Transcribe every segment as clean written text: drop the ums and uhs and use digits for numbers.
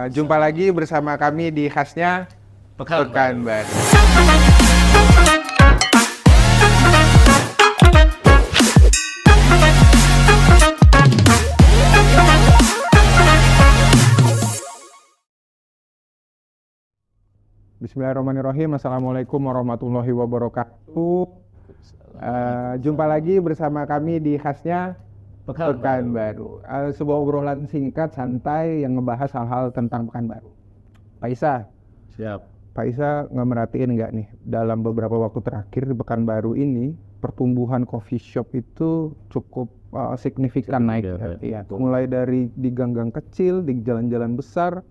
Jumpa lagi bersama kami di khasnya Pekanbaru. Bismillahirrahmanirrahim. Assalamualaikum warahmatullahi wabarakatuh. Jumpa lagi bersama kami di khasnya Pekanbaru. Sebuah obrolan singkat santai yang ngebahas hal-hal tentang Pekanbaru. Pak Isa, Siap. Pak Isa nggak merhatiin nggak nih dalam beberapa waktu terakhir di Pekanbaru ini pertumbuhan coffee shop itu cukup signifikan naik. Iya. Mulai dari di gang-gang kecil, di jalan-jalan besar,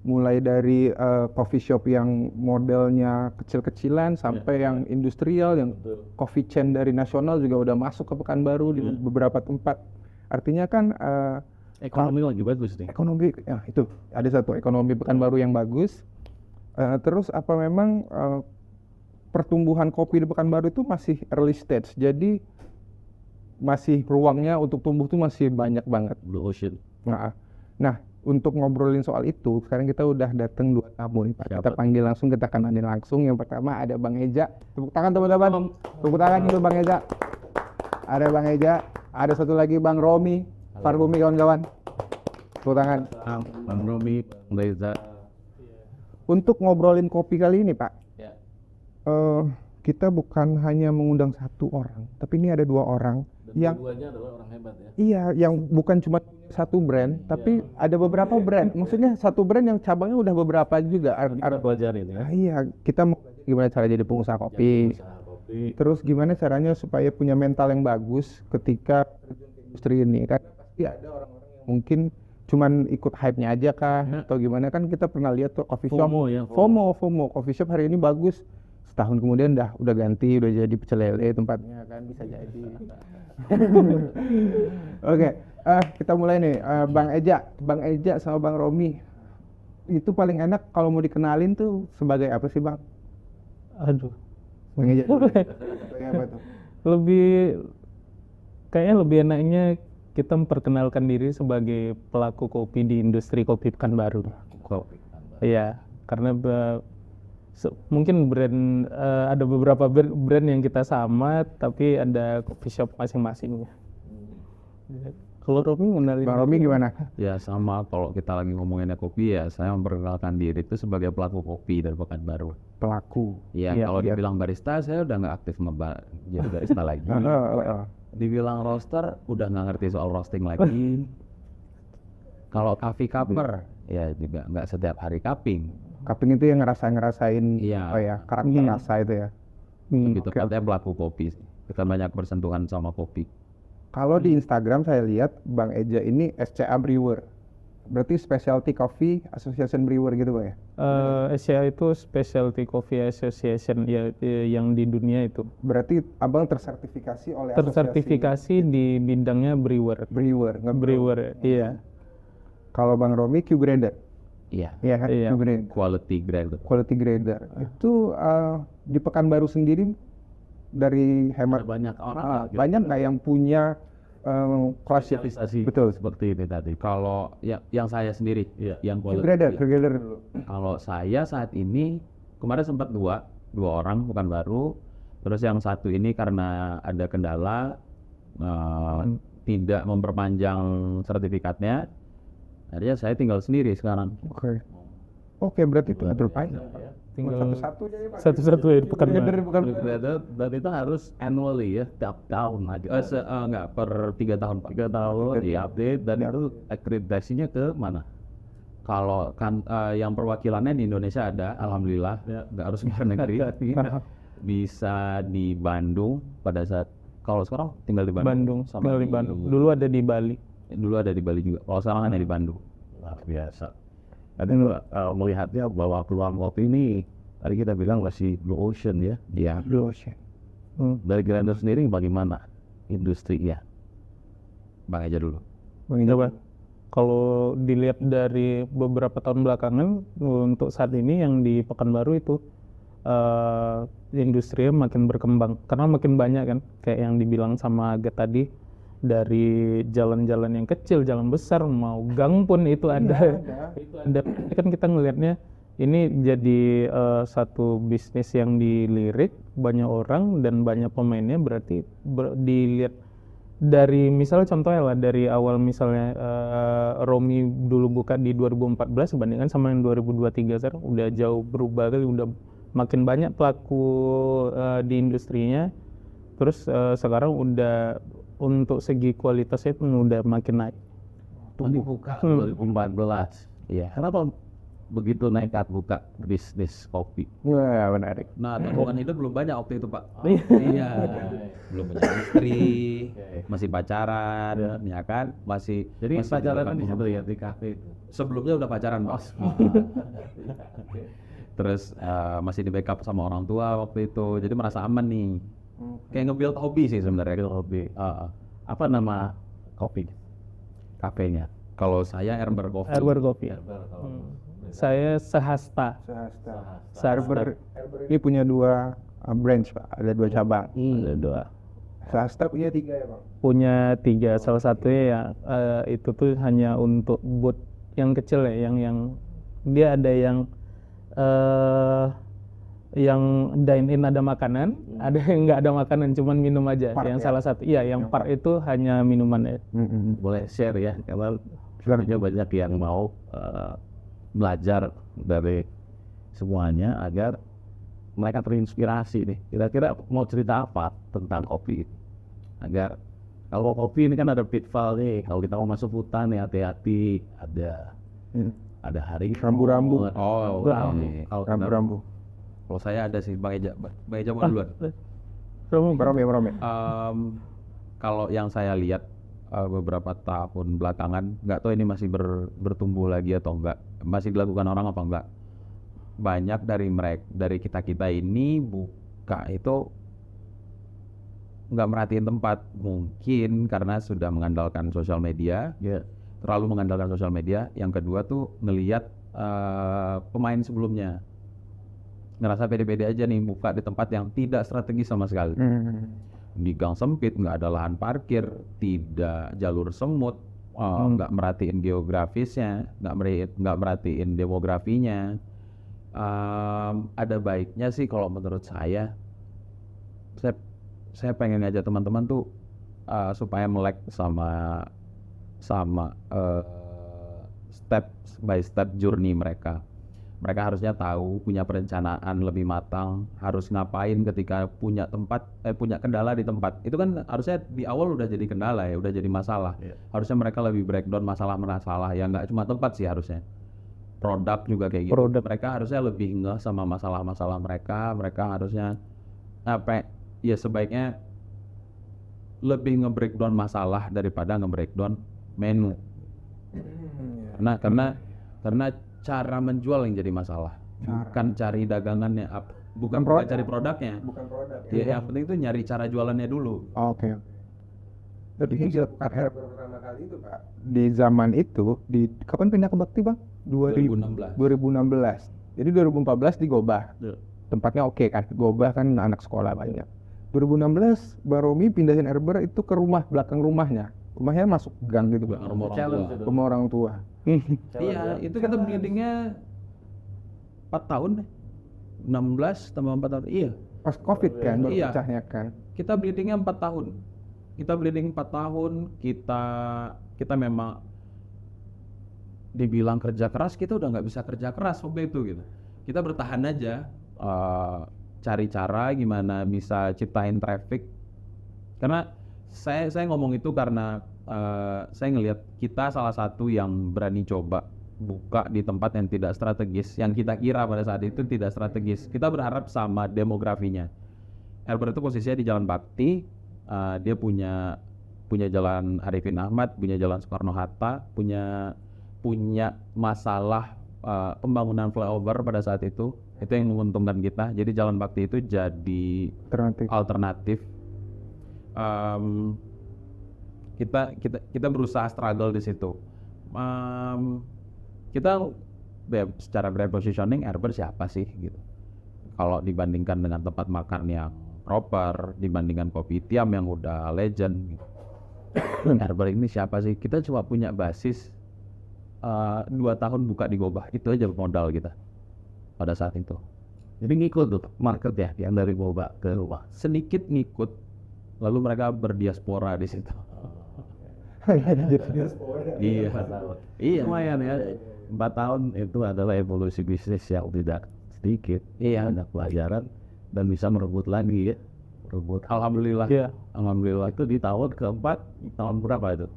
mulai dari coffee shop yang modelnya kecil-kecilan sampai yang industrial, yang coffee chain dari nasional juga udah masuk ke Pekanbaru di beberapa tempat. Artinya kan Ekonomi lagi bagus nih. ekonomi, ya itu ada satu ekonomi Pekanbaru yang bagus. Terus apa memang pertumbuhan kopi di Pekanbaru itu masih early stage, jadi masih ruangnya untuk tumbuh tuh masih banyak banget. Blue Ocean. Nah, untuk ngobrolin soal itu, sekarang kita udah datang dua tamu nih Pak. Siapa? Kita panggil langsung, kita kenalin langsung. Yang pertama ada Bang Eja. Tepuk tangan teman-teman. Tepuk tangan dulu Bang Eja. Ada Bang Eja. Ada satu lagi Bang Romi. Parbumi kawan-kawan. Tepuk tangan. Bang Romi, Bang Reza. Untuk ngobrolin kopi kali ini Pak, Ya. kita bukan hanya mengundang satu orang, tapi ini ada dua orang yang Dua-duanya adalah orang hebat ya. iya, yang bukan cuma satu brand, tapi ada beberapa brand. Maksudnya satu brand yang cabangnya udah beberapa juga. Kita pelajarin ya. Iya, kita mau gimana cara jadi pengusaha kopi. Usaha kopi. Terus gimana caranya supaya punya mental yang bagus ketika terjun ke industri ini. Kan pasti ada orang-orang yang mungkin cuman ikut hype-nya aja kah atau gimana, kan kita pernah lihat tuh coffee shop FOMO ya, FOMO coffee shop hari ini bagus, setahun kemudian udah ganti, udah jadi pecel lele tempatnya, kan bisa jadi. Oke, kita mulai nih. Bang Eja sama Bang Romi itu paling enak kalau mau dikenalin tuh sebagai apa sih Bang? Aduh, Bang Eja sebagai apa tuh? kayaknya lebih enaknya kita memperkenalkan diri sebagai pelaku kopi di industri kopi Pekanbaru. Kopi. Iya, karena mungkin brand ada beberapa brand yang kita sama, tapi ada coffee shop masing-masingnya. Kalau Romi mengenalin Bang Romi gimana? Ya sama, kalau kita lagi ngomonginnya kopi ya, saya memperkenalkan diri itu sebagai pelaku kopi dari Pekanbaru. Pelaku. Ya, Iya, kalau iya. dibilang barista, saya udah nggak aktif jadi barista lagi. Dibilang roaster, udah nggak ngerti soal roasting lagi. Kalau coffee cuper, ya juga nggak setiap hari cupping. Cupping itu yang ngerasain Iya. oh ya, karakter rasa itu ya. Gitu, Oke. katanya pelaku kopi sih. Kita banyak bersentuhan sama kopi. Kalau di Instagram saya lihat Bang Eja ini SCA Brewer. Berarti Specialty Coffee Association Brewer gitu Bang ya? SCA itu Specialty Coffee Association ya, yang di dunia itu. Berarti Abang tersertifikasi oleh Tersertifikasi di bidangnya brewer. Brewer, Brewer, iya. Kalau Bang Romi Q grader. Iya. Iya kan? Iya. Q grader. Quality grade. Quality grader. Itu di Pekanbaru sendiri dari Ada hemat banyak orang banyak nggak yang punya kelas spesialisasi betul seperti ini tadi. Kalau yang saya sendiri, yang Q quality. grader dulu. Kalau saya saat ini kemarin sempat dua orang Pekanbaru. Terus yang satu ini karena ada kendala tidak memperpanjang sertifikatnya. Akhirnya saya tinggal sendiri sekarang. Oke, berarti itu berpanjang. Tinggal Satu-satu jadi Pak. satu-satu ya di Pekanbaru. Dan itu harus annually ya, tiap tahun aja. Enggak, per 3 tahun Pak. 3 tahun diupdate dan itu akreditasinya ke mana? Kalau kan yang perwakilannya di Indonesia ada, alhamdulillah, nggak harus ke luar negeri. Bisa di Bandung pada saat, kalau sekarang tinggal di Bandung. Tinggal di Bandung. Dulu ada di Bali. Dulu ada di Bali juga. Kalau sekarang ada di Bandung. Luar biasa. Tadi melihatnya bahwa peluang kopi ini tadi kita bilang masih blue ocean ya. Iya. Blue Ocean. Dari grinder sendiri bagaimana industrinya? Bang aja dulu. Bang Eja. Coba. Kalau dilihat dari beberapa tahun belakangan, untuk saat ini yang di Pekanbaru itu industrinya makin berkembang karena makin banyak kan, kayak yang dibilang sama Agat tadi, dari jalan-jalan yang kecil, jalan besar, mau gang pun itu ada. Itu ada. Kan kita ngelihatnya ini jadi satu bisnis yang dilirik banyak orang dan banyak pemainnya, berarti dilihat dari misalnya contohnya lah dari awal misalnya Romi dulu buka di 2014 bandingkan sama yang 2023 sekarang udah jauh berubah kali, udah makin banyak pelaku di industrinya. Terus sekarang udah untuk segi kualitasnya pun udah makin naik. Tadi buka 2014. Iya. Kenapa begitu nekat buka bisnis kopi? Wah, menarik. Nah, tabungan itu belum banyak waktu itu, Pak. Iya. Belum punya istri, masih pacaran, ya kan? Masih Jadi masih pacaran di dilakukan- situ ya di kafe itu. Sebelumnya udah pacaran, Pak. Terus masih di backup sama orang tua waktu itu. Jadi merasa aman nih. Kayak nge-build hobi sih sebenarnya. Itu hobi. Apa nama kopi kafenya? Kalau saya Erber Coffee. Erber Coffee. Saya Sehasta. Herber ini punya 2 branch Pak, ada 2 cabang. Ada 2. Sehasta punya 3 ya Bang? Punya 3, salah satunya ya itu tuh hanya untuk booth yang kecil ya, yang dia ada yang dine in ada makanan, ada yang nggak ada makanan cuman minum aja. Part Yang ya? salah satu, iya yang part itu hanya minuman ya. Boleh share ya, karena Silakan. tentunya banyak yang mau belajar dari semuanya agar mereka terinspirasi nih. Kira-kira mau cerita apa tentang kopi ini? Agar kalau kopi ini kan ada pitfall nih, kalau kita mau masuk hutan nih hati-hati, ada hari Rambu-rambu. Oh, Rambu. oke. Rambu-rambu. Kalau saya ada sih Bang Eja. Bang Eja mau duluan. Merome. Kalau yang saya lihat beberapa tahun belakangan, nggak tahu ini masih bertumbuh lagi atau enggak, masih dilakukan orang apa enggak. Banyak dari kita ini buka itu nggak merhatiin tempat, mungkin karena sudah mengandalkan sosial media, terlalu mengandalkan sosial media. Yang kedua tuh ngelihat pemain sebelumnya, ngerasa pede-pede aja nih buka di tempat yang tidak strategis sama sekali. Di gang sempit, nggak ada lahan parkir, tidak jalur semut, nggak merhatiin geografisnya, nggak merhatiin demografinya. Ada baiknya sih kalau menurut saya pengen ngajak teman-teman tuh supaya melek sama step by step journey mereka. Mereka harusnya tahu, punya perencanaan lebih matang, harus ngapain ketika punya kendala di tempat. Itu kan harusnya di awal udah jadi kendala ya, udah jadi masalah. Harusnya mereka lebih breakdown masalah-masalah, ya nggak cuma tempat sih harusnya. Produk juga kayak gitu. Mereka harusnya lebih ngeh sama masalah-masalah mereka. Mereka harusnya sebaiknya lebih nge-breakdown masalah daripada nge-breakdown menu. Karena cara menjual yang jadi masalah, bukan cari dagangannya, bukan cari produknya. Bukan produk. Ya, yang penting itu nyari cara jualannya dulu. Oke. Dan ini dilakukan Herber pertama kali itu Pak. Di zaman itu, kapan pindah ke Bakti Bang? 2016. 2016. Jadi 2014 di Gobah. Tempatnya oke kan, Gobah kan anak sekolah banyak. 2016 Bang Romi pindahin Herber itu ke belakang rumahnya. Rumahnya masuk gang gitu Bang. Rumah orang tua. Iya, itu kita bleedingnya 4 tahun deh. 16 tambah 4 tahun. Iya. Pas Covid kan, baru Iya. pecahnya kan. Kita bleedingnya 4 tahun. Kita bleeding 4 tahun, kita memang dibilang kerja keras, kita udah nggak bisa kerja keras waktu itu gitu. Kita bertahan aja, cari cara gimana bisa ciptain traffic. Karena saya ngomong itu karena saya ngelihat kita salah satu yang berani coba buka di tempat yang tidak strategis, yang kita kira pada saat itu tidak strategis. Kita berharap sama demografinya. Herber itu posisinya di Jalan Bakti, dia punya Jalan Arifin Ahmad, punya Jalan Soekarno Hatta, punya masalah pembangunan flyover pada saat itu yang menguntungkan kita. Jadi Jalan Bakti itu jadi alternatif. Kita berusaha struggle di situ. Kita secara brand positioning Herber siapa sih gitu. Kalau dibandingkan dengan tempat makan yang proper, dibandingkan Kopitiam yang udah legend gitu. Herber ini siapa sih? Kita cuma punya basis 2 tahun buka di Gobah, itu aja modal kita pada saat itu. Jadi ngikut tuh market ya, yang dari boba ke rumah. Sedikit ngikut, lalu mereka berdiaspora di situ. Iya, iya. Lumayan ya. 4 tahun itu adalah evolusi bisnis yang tidak sedikit. Iya. Banyak pelajaran dan bisa merebut lagi ya. Merebut. Alhamdulillah. Iya. Alhamdulillah. Itu di tahun keempat, tahun berapa itu?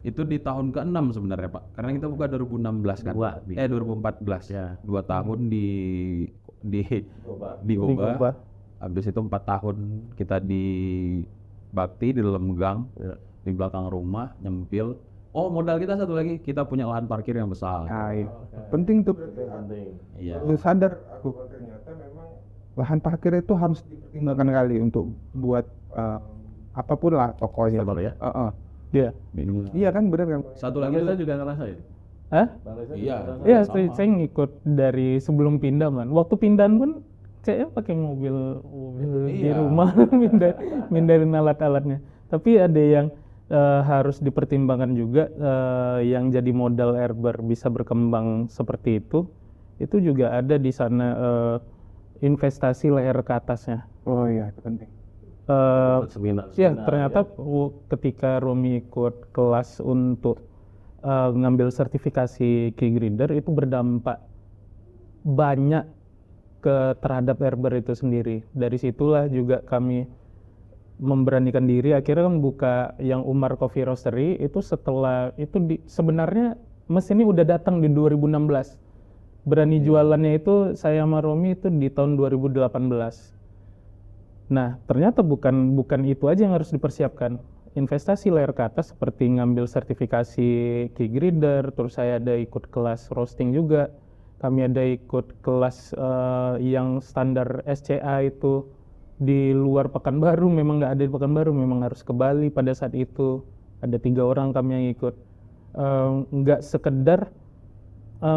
Itu di tahun ke-6 sebenarnya Pak. Karena kita buka 2016 kan. 2014. Ya. 2 tahun di Di Gobah. Gobah. Habis itu 4 tahun kita di Bakti, di dalam gang, di belakang rumah, nyempil. Oh, modal kita satu lagi, kita punya lahan parkir yang besar. Nah, iya. Penting tuh. Iya. Lu sadar aku ternyata memang lahan parkir itu harus dipertimbangkan kali untuk buat apapun lah tokonya. Sabar ya. Iya. Iya kan bener kan? Satu lagi Saya tuh, juga ngerasa ya. Hah? iya. Iya, sama. saya ngikut dari sebelum pindah man. Waktu pindahan pun saya pakai mobil di Iya. rumah mindahin alat-alatnya. Tapi ada yang harus dipertimbangkan juga, yang jadi modal Herber bisa berkembang seperti itu juga ada di sana, investasi layer ke atasnya. Oh iya, itu penting. Seminar. Ya ternyata ketika Romi ikut kelas untuk ngambil sertifikasi key grader itu berdampak banyak terhadap Herber itu sendiri. Dari situlah juga kami memberanikan diri, akhirnya kan buka yang Umar Coffee Roastery itu. Setelah itu sebenarnya mesinnya udah datang di 2016. Berani jualannya itu saya sama Romi itu di tahun 2018. Nah, ternyata bukan itu aja yang harus dipersiapkan. Investasi layer ke atas seperti ngambil sertifikasi key grader, terus saya ada ikut kelas roasting juga. Kami ada ikut kelas yang standar SCA itu di luar Pekanbaru, memang nggak ada di Pekanbaru, memang harus ke Bali pada saat itu. Ada 3 orang kami yang ikut. Nggak sekedar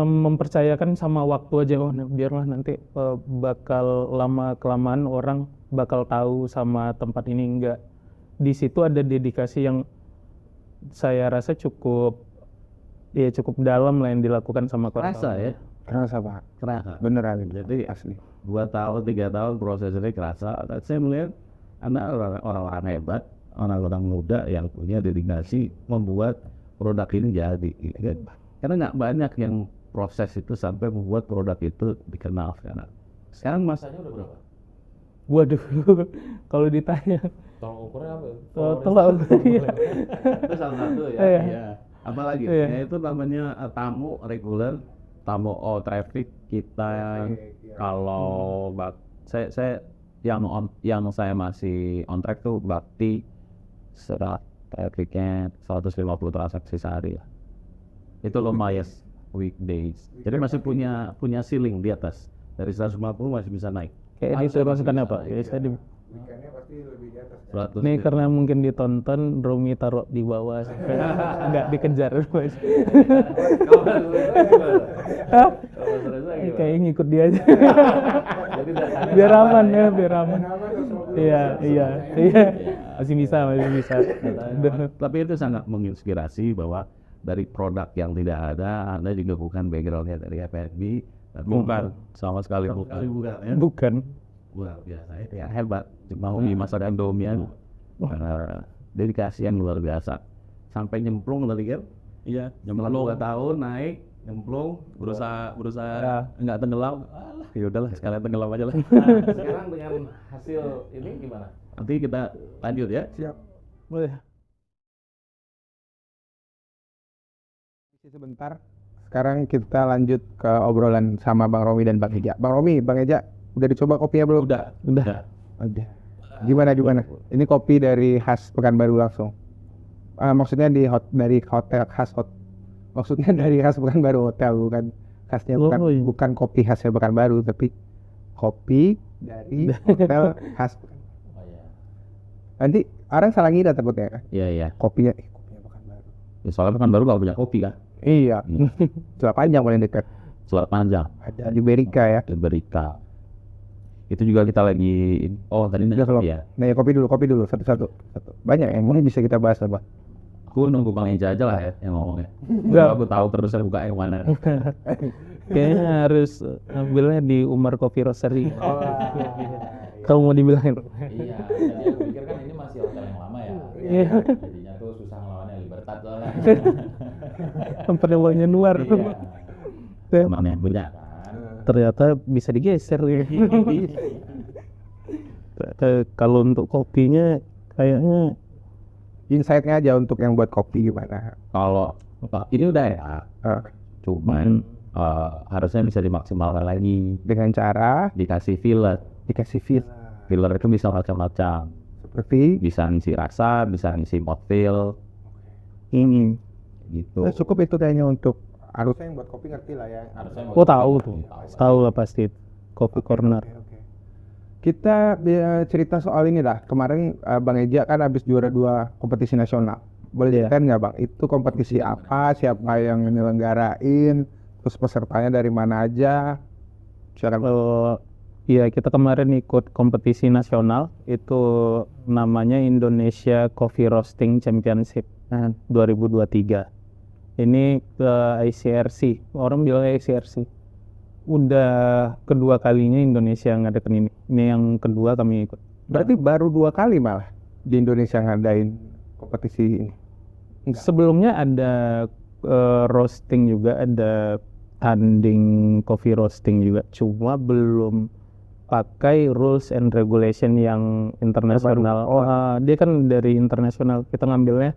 mempercayakan sama waktu aja, biarlah nanti bakal lama-kelamaan orang bakal tahu sama tempat ini. Enggak. Di situ ada dedikasi yang saya rasa cukup dalam lah yang dilakukan sama Kerasa ya. Kerasa Pak. Kerasa. Bener Ali. Jadi Asli. 2 tahun, 3 tahun proses ini kerasa. Dan saya melihat Anda orang-orang hebat, orang-orang muda yang punya dedikasi membuat produk ini jadi. Karena nggak banyak yang proses itu sampai membuat produk itu dikenal sekarang. Sekarang masanya udah berapa? Waduh, kalau ditanya Tolong ukurnya apa? tolak. Itu salah satu ya. Iya. Iya. Apalagi? Iya. Ya itu namanya tamu reguler. Tamu traffic kita kalau saya yang saya masih on track tuh Bakti trafficnya 150 transaksi sehari ya. Itu lumayan weekdays. Jadi masih punya ceiling di atas. Dari 150 masih bisa naik. Kayak itu masukannya Pak. Kayak saya Weekendnya pasti lebih di atas. 100 Ini karena mungkin ditonton, Romi taruh di bawah sampai nggak dikejar. Kayak ngikut dia aja. Biar aman ya, biar aman. Iya. Masih bisa. Tapi itu sangat menginspirasi bahwa dari produk yang tidak ada, Anda juga bukan backgroundnya dari F&B. Bukan, sama sekali bukan. Bukan ya. Bukan. Luar biasa itu ya, hebat. Mau di masa Indomian, dedikasi yang luar biasa. Sampai nyemplung tadi kan? Iya, Setelah 2 tahun naik, nyemplung, berusaha Ya. nggak tenggelam. Alah, ya udahlah sekalian tenggelam aja lah. sekarang dengan hasil ini gimana? Nanti kita lanjut ya. Siap. Boleh. Sebentar. Sekarang kita lanjut ke obrolan sama Bang Romi dan Bang Eja. Bang Romi, Bang Eja, udah dicoba kopinya belum? Udah. Udah. Udah. Gimana? Ini kopi dari khas Pekanbaru langsung. Maksudnya dari hotel khas maksudnya dari khas Pekanbaru hotel, bukan khasnya Oh, bukan, iya. bukan kopi khasnya Pekanbaru, tapi kopi dari hotel khas. Nanti orang salah ngira takutnya kan? Iya. Kopinya Pekanbaru. Ya, soalnya kan baru nggak punya kopi kan. Iya. Selat Panjang paling dekat. Selat Panjang, Ada di Berika ya. Berika. Itu juga kita lagi. Oh tadi Udah, kalau- ya. Nah ya kopi dulu satu. Banyak yang ini bisa kita bahas apa? Aku nunggu Bang Eja aja lah ya yang ngomongnya. Enggak. Aku tahu terus saya buka yang mana. Kayaknya harus ambilnya di Umar Coffee Roastery. Kalau mau dibilangin. Iya, jadi aku pikir kan ini masih hotel yang lama ya. Iya. Jadinya tuh susah ngelawannya Libertad soalnya. Tempat yang banyak luar. Teman yang punya kan. Ternyata bisa digeser. Kalau untuk kopinya kayaknya Insight-nya aja untuk yang buat kopi gimana? Kalau ini udah ya, cuman harusnya bisa dimaksimalkan lagi. Dengan cara Dikasih filler. dikasih feel Filler itu bisa macam-macam. seperti Bisa ngisi rasa, bisa ngisi mouthfeel, ini. gitu. cukup itu kayaknya untuk harusnya yang buat kopi ngerti lah ya. Harusnya Oh tahu tuh, tahu lah pasti. Coffee Corner. Oke. Kita cerita soal ini dah. Kemarin Bang Eja kan habis juara 2 kompetisi nasional. Boleh Iya. ceritain nggak Bang? Itu kompetisi apa? Siapa yang menyelenggarain? Terus pesertanya dari mana aja? Silakan. Iya, kita kemarin ikut kompetisi nasional, itu namanya Indonesia Coffee Roasting Championship 2023. Ini ICRC, orang bilang ICRC. Udah kedua kalinya Indonesia ngadain ini. Ini yang kedua kami ikut. Berarti baru 2 kali malah di Indonesia ngadain kompetisi ini. Sebelumnya ada roasting juga, ada tanding coffee roasting juga, cuma belum pakai rules and regulation yang internasional. Dia kan dari internasional, kita ngambilnya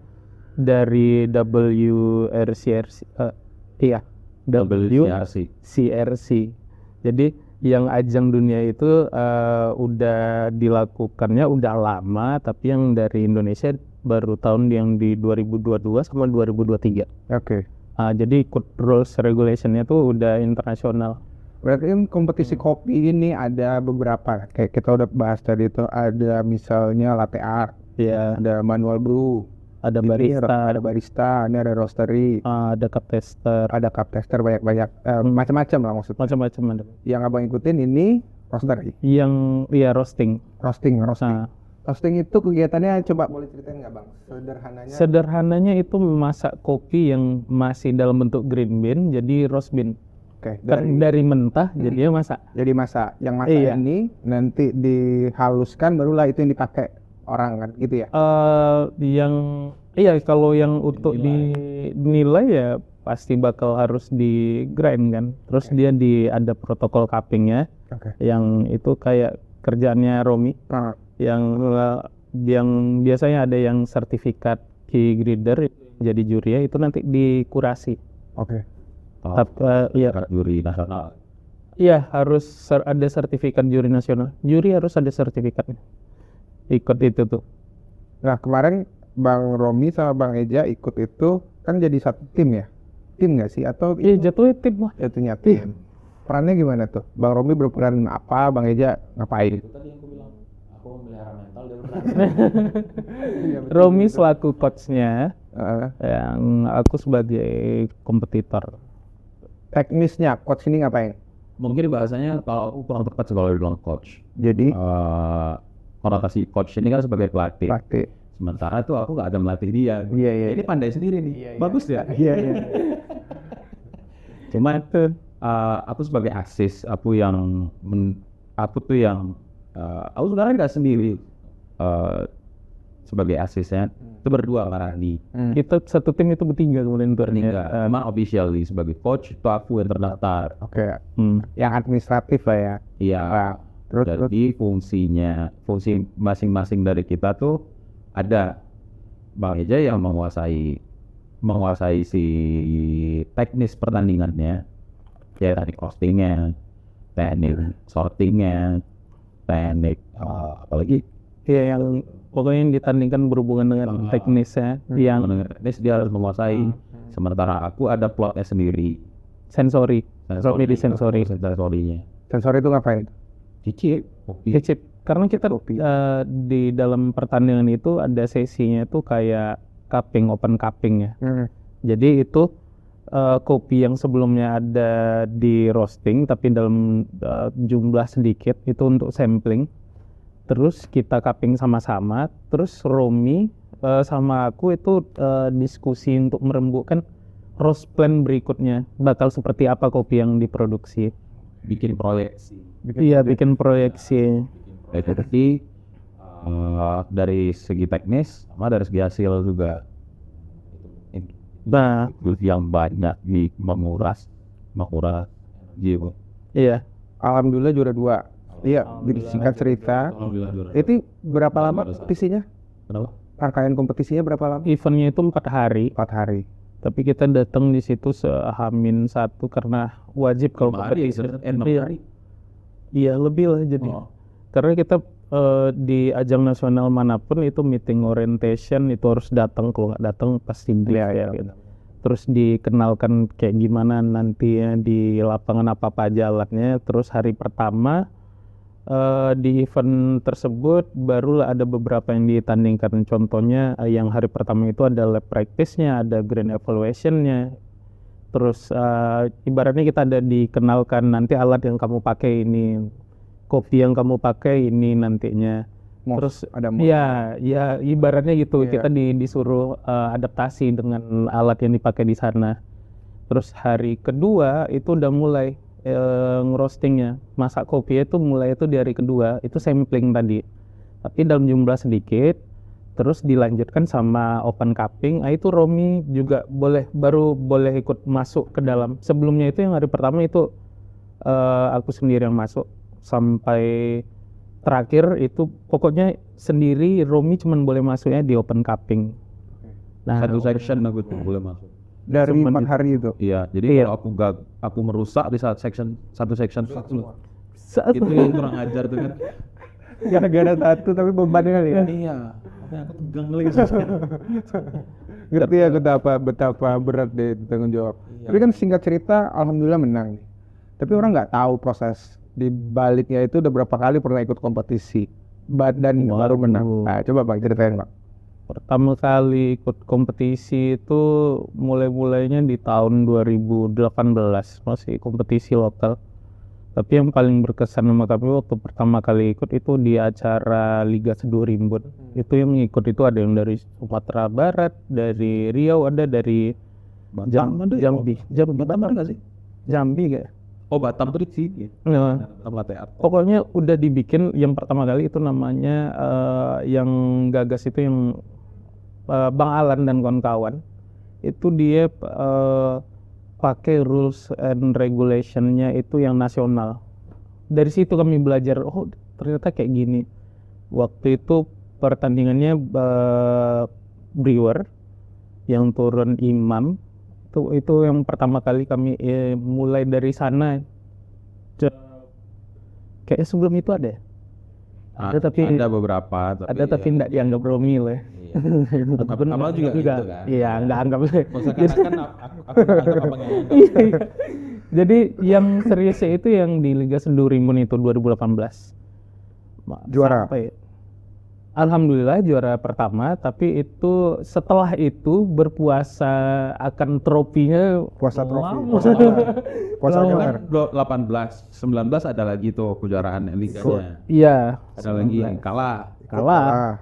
dari WRCRC, iya, WCRC. Jadi yang ajang dunia itu udah dilakukannya udah lama, tapi yang dari Indonesia baru tahun yang di 2022 sama 2023. Oke. Jadi ikut rules regulationnya tuh udah internasional. Berarti kan kompetisi kopi ini ada beberapa. Kayak kita udah bahas tadi itu ada misalnya latte art, Ya, ada manual brew, ada ini barista, ada barista, ini ada roastery, ada cup tester, ada cup tester banyak-banyak macam-macam lah maksudnya. macam-macam ada. Yang abang ikutin ini roastery, Yang roasting. roasting. Nah, Roasting itu kegiatannya coba boleh ceritain nggak bang? Sederhananya. sederhananya itu memasak kopi yang masih dalam bentuk green bean, jadi roast bean. Oke. Kan dari mentah jadinya masak. Jadi masak. Yang masak Iya. ini nanti dihaluskan barulah itu yang dipakai orang kan, gitu ya? Kalau yang untuk dinilai ya pasti bakal harus di grind kan. Terus dia ada protokol cuppingnya, Oke. yang itu kayak kerjaannya Romi, yang biasanya ada yang sertifikat key grader jadi juri ya, itu nanti dikurasi. Oke. Juri nasional. Iya, harus ada sertifikat juri nasional. Juri harus ada sertifikatnya. Ikut itu tuh. Nah kemarin Bang Romi sama Bang Eja ikut itu kan jadi satu tim ya? Tim nggak sih? Atau Iya, jatuhnya tim lah. jatuhnya tim? Perannya gimana tuh? Bang Romi berperan apa? Bang Eja ngapain? Itu tadi yang aku bilang, aku memelihara mental dia Romi selaku coachnya, Eh, yang aku sebagai kompetitor. teknisnya coach ini ngapain? Mungkin bahasanya kalau aku kurang tepat sih kalau dibilang coach. Jadi Konotasi coach ini kan sebagai pelatih. pelatih. Sementara tuh aku nggak ada melatih dia. Iya. Ini pandai sendiri nih. Bagus ya. Iya. Cuman aku sebagai asis, aku sebenarnya nggak sendiri sebagai asisnya. Itu berdua sama Randi. Kita satu tim itu bertiga kemudian Bertiga. Cuma officially sebagai coach itu aku yang terdaftar. Oke. Yang administratif lah ya. Iya. Terus Jadi fungsi masing-masing dari kita tuh ada Bang Eja yang menguasai si teknis pertandingannya, ya teknik roastingnya, teknik sortingnya, teknik apalagi Iya, yang pokoknya yang ditandingkan berhubungan dengan teknisnya, yang teknis dia harus menguasai. Sementara aku ada plotnya sendiri. sensori. Romi di sensori. Sensorinya. sensor itu ngapain? Cicip. Kecip. Karena kita di dalam pertandingan itu ada sesinya itu kayak cupping, open cupping ya. Jadi itu kopi yang sebelumnya ada di roasting tapi dalam jumlah sedikit itu untuk sampling. Terus kita cupping sama-sama. Terus Romi sama aku itu diskusi untuk merembukkan roast plan berikutnya bakal seperti apa kopi yang diproduksi. Bikin proyeksi. Iya, bikin proyeksi. Jadi dari segi teknis sama dari segi hasil juga. Nah, Yang banyak menguras gitu. iya. Alhamdulillah juara 2. Iya, jadi singkat cerita. Alhamdulillah juara. Itu berapa lama kompetisinya? Kenapa? Rangkaian kompetisinya berapa lama? Eventnya itu 4 hari, 4 hari. tapi kita datang di situ H-1 karena wajib kalau 5 hari ya, kompetisi. 6 Iya. hari. Iya, lebih lah jadi. Oh. Karena kita di ajang nasional manapun itu meeting orientation itu harus datang, kalau nggak datang pasti brief ya gitu. Terus dikenalkan kayak gimana nantinya di lapangan apa aja alatnya. Terus hari pertama di event tersebut barulah ada beberapa yang ditandingkan. Contohnya yang hari pertama itu ada lab practice-nya, ada grand evaluation-nya. Terus ibaratnya kita ada dikenalkan nanti alat yang kamu pakai ini, kopi yang kamu pakai ini nantinya. Terus ada ya ibaratnya gitu. Iya. Kita disuruh adaptasi dengan alat yang dipakai di sana. Terus hari kedua itu udah mulai ngerostingnya, masak kopi itu mulai itu di hari kedua itu sampling tadi, tapi dalam jumlah sedikit. Terus dilanjutkan sama open cupping. Itu Romi juga baru boleh ikut masuk ke dalam. Sebelumnya itu yang hari pertama itu aku sendiri yang masuk sampai terakhir itu pokoknya sendiri. Romi cuman boleh masuknya di open cupping. Nah, Satu section aku tuh boleh masuk. dari 4 Semen hari itu. Iya, jadi Iya. kalau aku merusak di satu section saat itu yang kurang ajar tuh kan. Gara-gara satu tapi bebannya kali ya. Iya. Aku tegang lagi. Ngerti ya betapa berat deh itu tanggung jawab. Tapi kan singkat cerita, alhamdulillah menang nih. Tapi orang nggak tahu proses di baliknya itu udah berapa kali pernah ikut kompetisi dan baru menang. Nah, coba Bang ceritain Bang. pertama kali ikut kompetisi itu mulainya di tahun 2018, masih kompetisi lokal. Tapi yang paling berkesan sama kami waktu pertama kali ikut itu di acara Liga Seduh Rimbun. Itu yang ngikut itu ada yang dari Sumatera Barat, dari Riau, ada dari Jambi. Batam ada nggak sih? Jambi gak? Oh, Batam tuh di sini. Nah, Batam latte art. pokoknya udah dibikin yang pertama kali itu namanya yang gagas itu yang Bang Alan dan kawan-kawan. Itu dia pakai rules and regulation-nya itu yang nasional. Dari situ kami belajar, oh ternyata kayak gini. Waktu itu pertandingannya brewer yang turun imam. Itu yang pertama kali kami mulai dari sana. Kayaknya sebelum itu ada. Ada tapi ada beberapa tapi nggak dianggap Romi lah. Amal juga gitu kan. Iya, nggak anggap. Kan aku anggap apa nggak anggap. Iya. Jadi yang seriusnya itu yang di Liga Seduh Rimbun itu 2018. Juara. Sampai, alhamdulillah juara pertama, tapi itu setelah itu berpuasa akan trofinya. Puasa trofi. Puasa Kan gelar. 18, 19 ada lagi tuh kejuaraan liganya. Iya, Ada lagi yang kalah. Ah,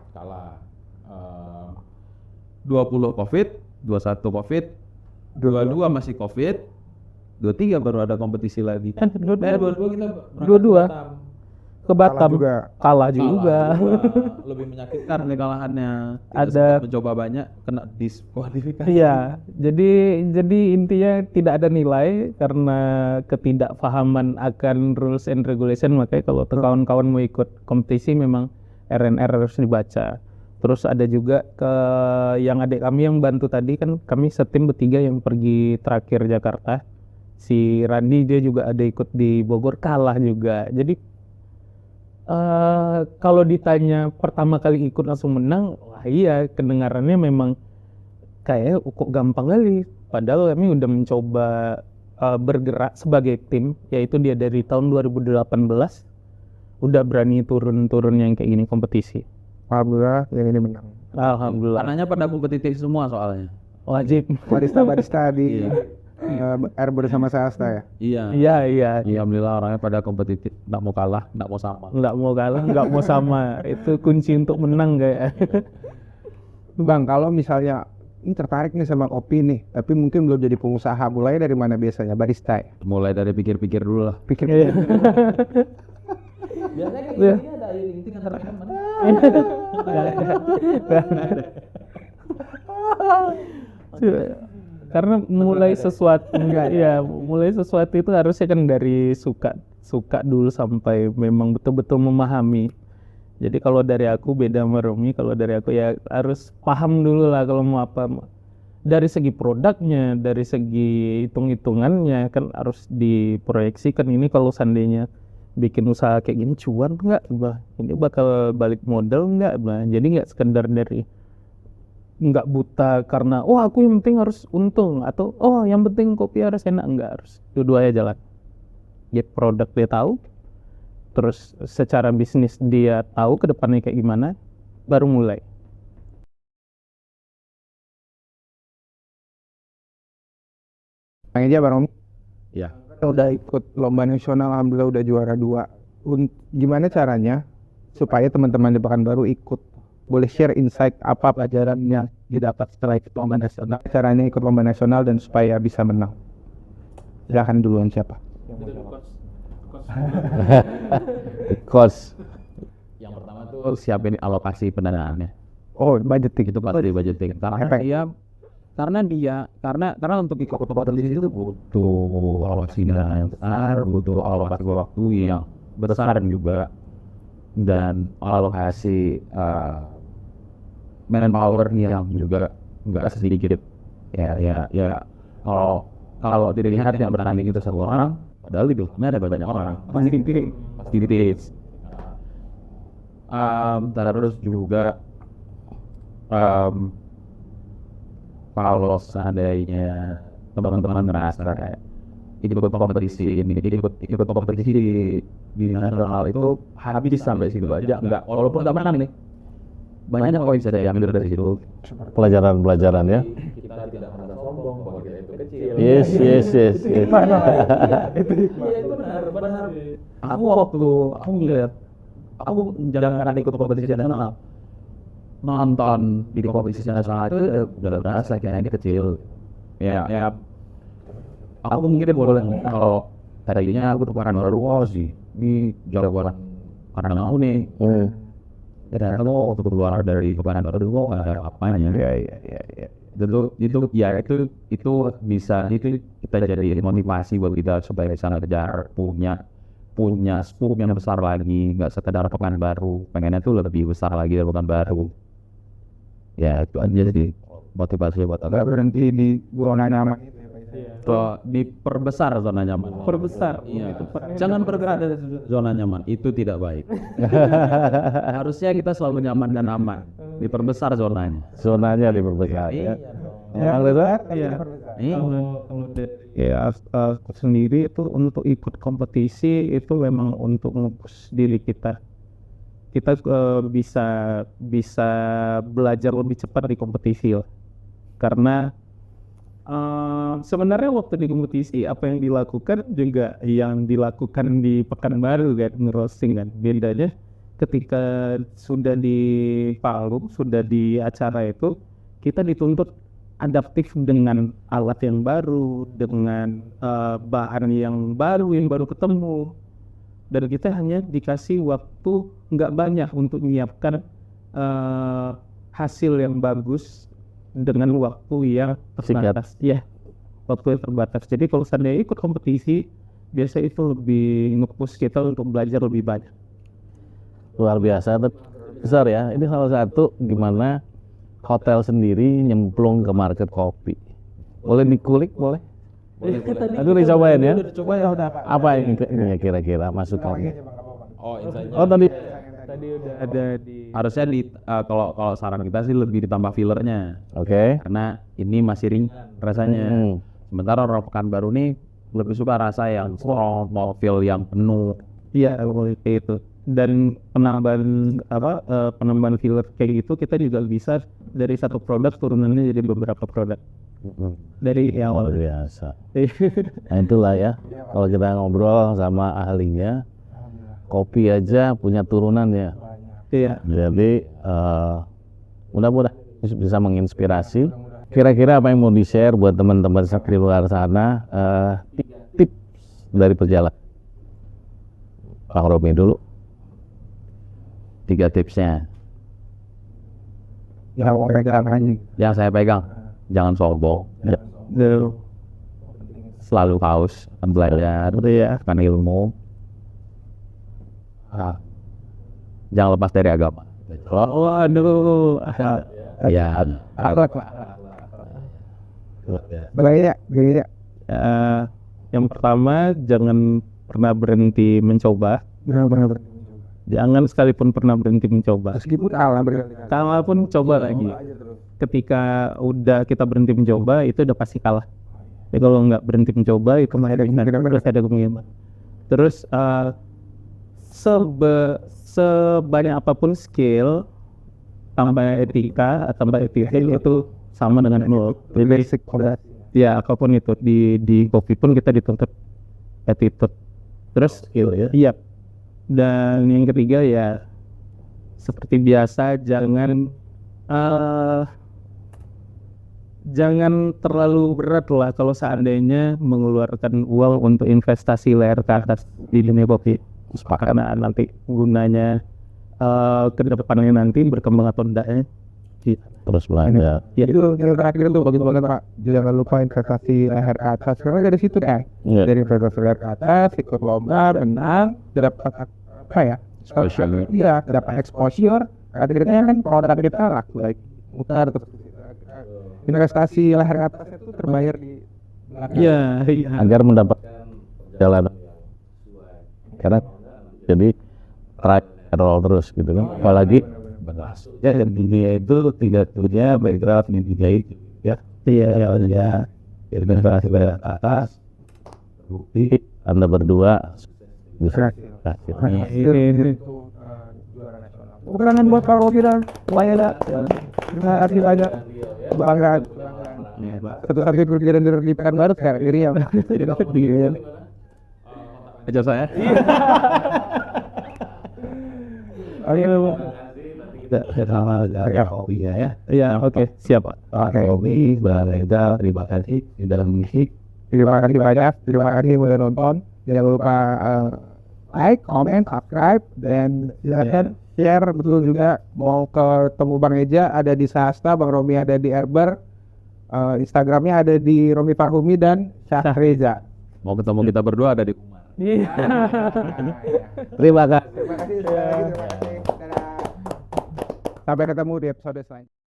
20 Covid, 21 Covid, 22 masih Covid, 23 baru ada kompetisi lagi. kan Dua-dua kita Dua-dua. ke Batam juga. kalah juga. Lebih menyakitkan nih kalahannya. Kita Ada- sempat mencoba banyak kena diskualifikasi. Iya, jadi intinya tidak ada nilai karena ketidakpahaman akan rules and regulation. Makanya kalau kawan-kawan mau ikut kompetisi memang RNR harus dibaca. Terus ada juga yang adik kami yang bantu tadi, kan kami setim bertiga yang pergi terakhir Jakarta. Si Randi dia juga ada ikut di Bogor, kalah juga. Jadi kalau ditanya pertama kali ikut langsung menang, wah iya, kedengarannya memang kayak kok gampang kali. Padahal kami udah mencoba bergerak sebagai tim, yaitu dia dari tahun 2018 udah berani turun-turun yang kayak gini kompetisi. Alhamdulillah yang ini menang. Alhamdulillah. Karenanya pada kompetitif semua soalnya. Wajib. Barista di air bersama Sasta ya. Iya. Iya, iya. Iya, alhamdulillah orangnya pada kompetitif, nggak mau kalah, nggak mau sama. Nggak mau kalah, nggak mau sama. Itu kunci untuk menang kayak. Bang, kalau misalnya ini tertarik nih sama kopi nih, tapi mungkin belum jadi pengusaha, mulai dari mana biasanya? Barista ya? Mulai dari pikir-pikir dulu lah. Pikir Biasanya Iya. ini ada link antara mana? Karena mulai sesuatu mulai sesuatu itu harusnya kan dari suka dulu sampai memang betul-betul memahami. Jadi kalau dari aku beda sama Romi, kalau dari aku ya harus paham dulu lah kalau mau apa. Dari segi produknya, dari segi hitung-hitungannya kan harus diproyeksikan ini kalau seandainya bikin usaha kayak gini cuan nggak, bah? Ini bakal balik modal nggak, bah? Jadi nggak sekedar dari nggak buta karena aku yang penting harus untung atau yang penting kopi harus enak, nggak harus dua-duanya jalan. Ya produk dia tahu, terus secara bisnis dia tahu ke depannya kayak gimana, baru mulai. aja Bang Romi. Ya. Udah ikut lomba nasional, alhamdulillah udah juara 2. Gimana caranya supaya teman-teman di Pekanbaru ikut? Boleh share insight apa pelajaran yang didapat setelah ikut lomba nasional? Caranya ikut lomba nasional dan supaya bisa menang. Silahkan duluan siapa? Cost. Yang pertama tuh siapin alokasi pendanaannya. Oh, budgeting. Itu pasti budgeting. Karena untuk ikut kompetisi itu butuh alokasi dana yang besar, butuh alokasi waktu yang besar juga, dan alokasi manpower yang juga nggak sedikit. Ya kalau dilihat yang bertanding itu satu orang, padahal di belakangnya ada banyak orang. Pasti dipilih. Terus juga kalau seandainya teman-teman ngerasa kayak ikut kompetisi di nasional itu habis sampai situ aja, enggak, walaupun nggak menang nih, banyak kok bisa diambil dari situ. Pelajaran ya. Kita tidak merasa sombong bahwa kita itu kecil. Yes. Iya, itu benar. Aku ngeliat, aku jangan ikut kompetisi nasional, nonton di kompetisi nasional itu udah berasa kayak ini kecil. Ya, aku mungkin boleh kalau tadinya aku tuh baru sih, ini jagoan karena mau nih. Dan kalau waktu keluar dari Pekanbaru dulu nggak ada apa-apanya. Iya. Itu bisa, itu kita jadi motivasi buat kita supaya bisa ngejar punya scope yang besar lagi, nggak sekedar Pekanbaru, pengennya tuh lebih besar lagi dari Pekanbaru. Ya itu aja sih motivasi buat Nggak berhenti di zona nyaman. Tuh, diperbesar zona nyaman. Iya. Jangan bergerak dari zona nyaman, itu tidak baik. Harusnya kita selalu nyaman dan aman. Diperbesar zonanya. Zonanya diperbesar ya. Aku sendiri itu untuk ikut kompetisi itu memang untuk nge-push diri kita. Kita bisa belajar lebih cepat di kompetisi lah. Karena sebenarnya waktu di kompetisi apa yang dilakukan juga yang dilakukan di Pekanbaru kan, ngerosting kan. Bedanya ketika sudah di panggung, sudah di acara itu, kita dituntut adaptif dengan alat yang baru, dengan bahan yang baru ketemu, dan kita hanya dikasih waktu nggak banyak untuk menyiapkan hasil yang bagus dengan waktu yang terbatas. Ya, waktu yang terbatas. Jadi kalau seandainya ikut kompetisi, biasa itu lebih nge-push kita untuk belajar lebih banyak. Luar biasa, besar ya. Ini salah satu gimana hotel sendiri nyemplung ke market kopi. Boleh dikulik, boleh? Aduh, dicobain ya. Apa ini ya kira-kira masukannya? Tadi udah ada di Harusnya kalau saran kita sih lebih ditambah fillernya. Oke. Karena ini masih ringan rasanya. Sementara orang Pekanbaru nih lebih suka rasa yang strong, mau feel yang penuh. Iya, itu. Dan penambahan filler kayak gitu kita juga bisa dari satu produk turunannya jadi beberapa produk. Dari yang Luar awal. biasa. Nah itulah ya. Kalau kita ngobrol sama ahlinya, kopi aja punya turunan ya. Iya. Jadi mudah-mudahan bisa menginspirasi. Kira-kira apa yang mau di-share buat teman-teman di luar sana, tips dari perjalanan? Bang Romi dulu. 3 tipsnya. Yang saya pegang, jangan sombong, selalu haus belajar, kan ilmu. Jangan lepas dari agama. Waduh. Ya, Bagainya. Yang pertama, jangan pernah berhenti mencoba. Benar-benar. Jangan sekalipun pernah berhenti mencoba. Meskipun kalah berkali-kali. Kalah pun coba lagi. Ketika udah kita berhenti mencoba, itu udah pasti kalah. Jadi kalau nggak berhenti mencoba, itu masih ada kemungkinan. Terus sebanyak apapun skill, tambah etika, tambah etika itu sama dengan nol. Basic. Ya, apapun itu di kopi pun kita dituntut attitude. Terus skill ya. iya. Dan yang ketiga ya seperti biasa, jangan terlalu berat lah kalau seandainya mengeluarkan uang untuk investasi layar ke atas di dunia kopi. Karena nanti gunanya ke depannya nanti berkembang atau enggaknya. Terus belajar. Ya. Itu yang terakhir tuh bagus banget Pak. Jangan lupa investasi leher ke atas. Karena dari situ deh. Iya. Dari investasi leher ke atas, ikut lomba, menang, dapat apa ya? Exposure. Iya, dapat exposure. Akhirnya kan produk kita laku lagi. Mutar terus. Investasi leher ke atas itu terbayar di belakang. Iya. Agar mendapatkan jalan. Karena jadi right roll terus gitu kan. Apalagi ya dan dunia itu tidak punya background di dunia itu ya. Iya. Investasi leher ke atas. Bukti Anda berdua bisa akhirnya. Kekurangan buat Pak Romi dan Wayana. Terima kasih banyak. Kebanggaan. Satu hari kerja di Pekanbaru sekarang Iriam. Ajar saya. Sama dari kopi ya. Iya, oke, siap Pak. Kopi, Bang terima kasih di dalam musik. Terima kasih banyak. Terima kasih udah nonton. Jangan lupa like, comment, subscribe, dan silakan share. Betul juga mau ketemu Bang Eja ada di Sahasta, Bang Romi ada di Erber, Instagramnya ada di Romi Fahumi dan Syahreza. Mau ketemu kita berdua ada di Kumar. Terima kasih. Terima kasih. Sampai ketemu di episode selanjutnya.